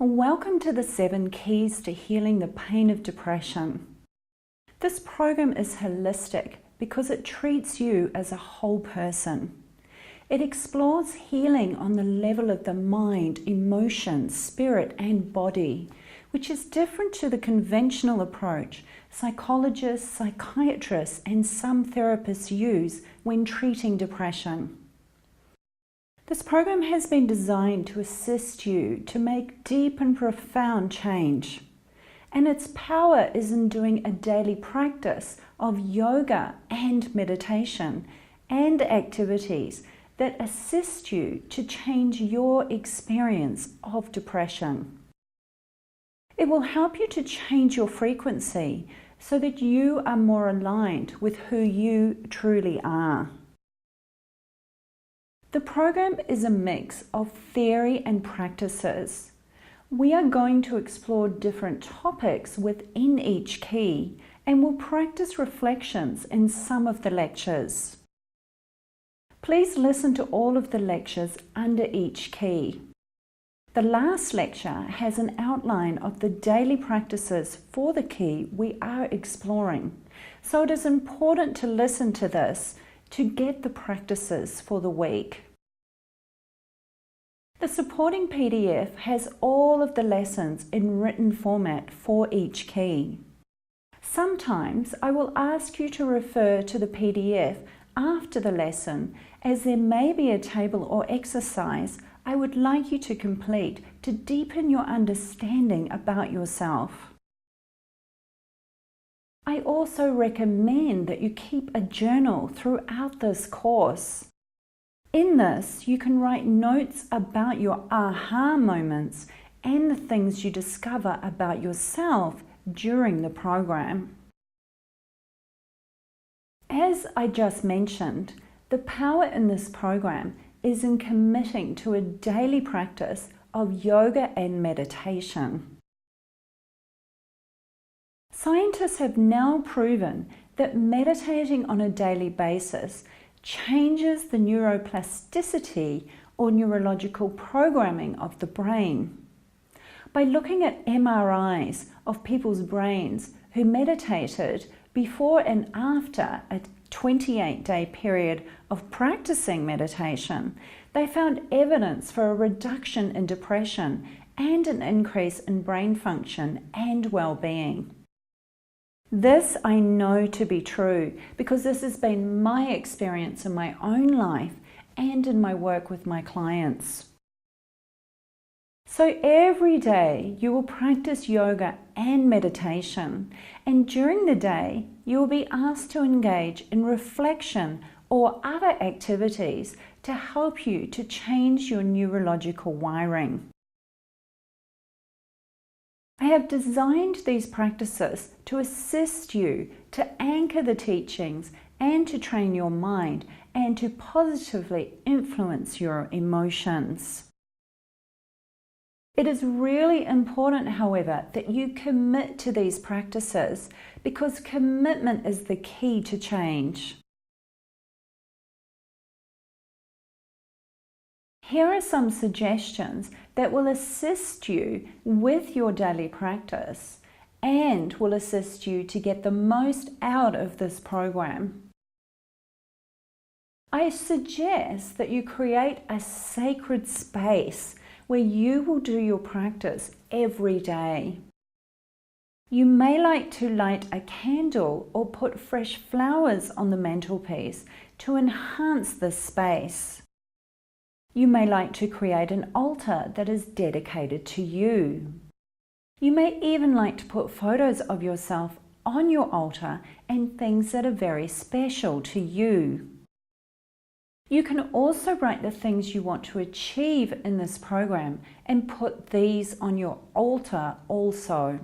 Welcome to the 7 Keys to Healing the Pain of Depression. This program is holistic because it treats you as a whole person. It explores healing on the level of the mind, emotions, spirit, and body, which is different to the conventional approach psychologists, psychiatrists, and some therapists use when treating depression. This program has been designed to assist you to make deep and profound change. And its power is in doing a daily practice of yoga and meditation and activities that assist you to change your experience of depression. It will help you to change your frequency so that you are more aligned with who you truly are. The program is a mix of theory and practices. We are going to explore different topics within each key and will practice reflections in some of the lectures. Please listen to all of the lectures under each key. The last lecture has an outline of the daily practices for the key we are exploring, so it is important to listen to this to get the practices for the week. The supporting PDF has all of the lessons in written format for each key. Sometimes I will ask you to refer to the PDF after the lesson, as there may be a table or exercise I would like you to complete to deepen your understanding about yourself. I also recommend that you keep a journal throughout this course. In this, you can write notes about your aha moments and the things you discover about yourself during the program. As I just mentioned, the power in this program is in committing to a daily practice of yoga and meditation. Scientists have now proven that meditating on a daily basis changes the neuroplasticity or neurological programming of the brain. By looking at MRIs of people's brains who meditated before and after a 28-day period of practicing meditation, they found evidence for a reduction in depression and an increase in brain function and well-being. This I know to be true because this has been my experience in my own life and in my work with my clients. So every day you will practice yoga and meditation, and during the day you will be asked to engage in reflection or other activities to help you to change your neurological wiring. I have designed these practices to assist you to anchor the teachings and to train your mind and to positively influence your emotions. It is really important, however, that you commit to these practices because commitment is the key to change. Here are some suggestions that will assist you with your daily practice and will assist you to get the most out of this program. I suggest that you create a sacred space where you will do your practice every day. You may like to light a candle or put fresh flowers on the mantelpiece to enhance this space. You may like to create an altar that is dedicated to you. You may even like to put photos of yourself on your altar and things that are very special to you. You can also write the things you want to achieve in this program and put these on your altar also.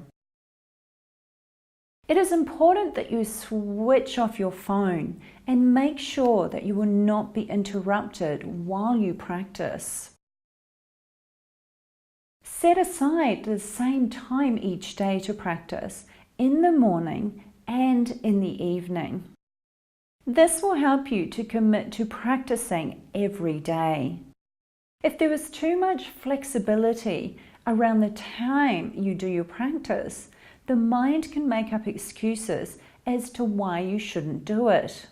It is important that you switch off your phone and make sure that you will not be interrupted while you practice. Set aside the same time each day to practice, in the morning and in the evening. This will help you to commit to practicing every day. If there is too much flexibility around the time you do your practice, the mind can make up excuses as to why you shouldn't do it.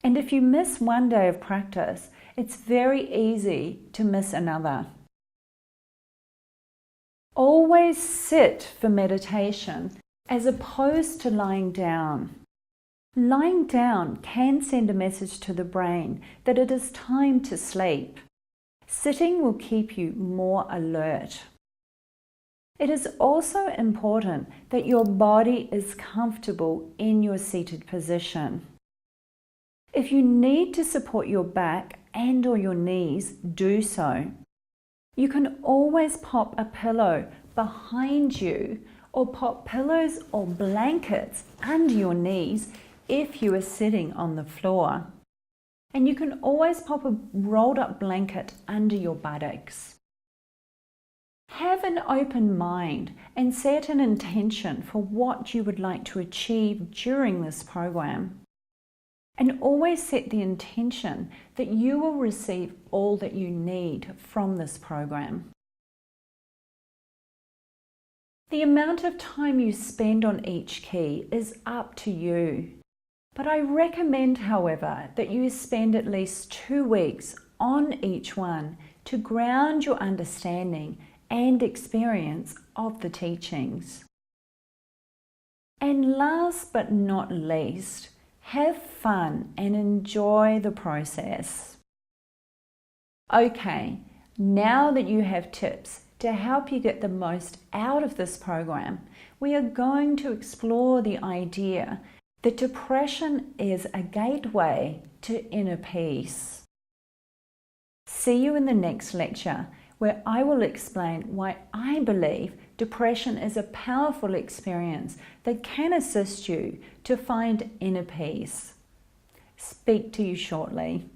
And if you miss one day of practice, it's very easy to miss another. Always sit for meditation as opposed to lying down. Lying down can send a message to the brain that it is time to sleep. Sitting will keep you more alert. It is also important that your body is comfortable in your seated position. If you need to support your back and/or your knees, do so. You can always pop a pillow behind you or pop pillows or blankets under your knees if you are sitting on the floor. And you can always pop a rolled up blanket under your buttocks. Have an open mind and set an intention for what you would like to achieve during this program. And always set the intention that you will receive all that you need from this program. The amount of time you spend on each key is up to you. But I recommend, however, that you spend at least 2 weeks on each one to ground your understanding and experience of the teachings. And last but not least, have fun and enjoy the process. Okay, now that you have tips to help you get the most out of this program, we are going to explore the idea that depression is a gateway to inner peace. See you in the next lecture, where I will explain why I believe depression is a powerful experience that can assist you to find inner peace. Speak to you shortly.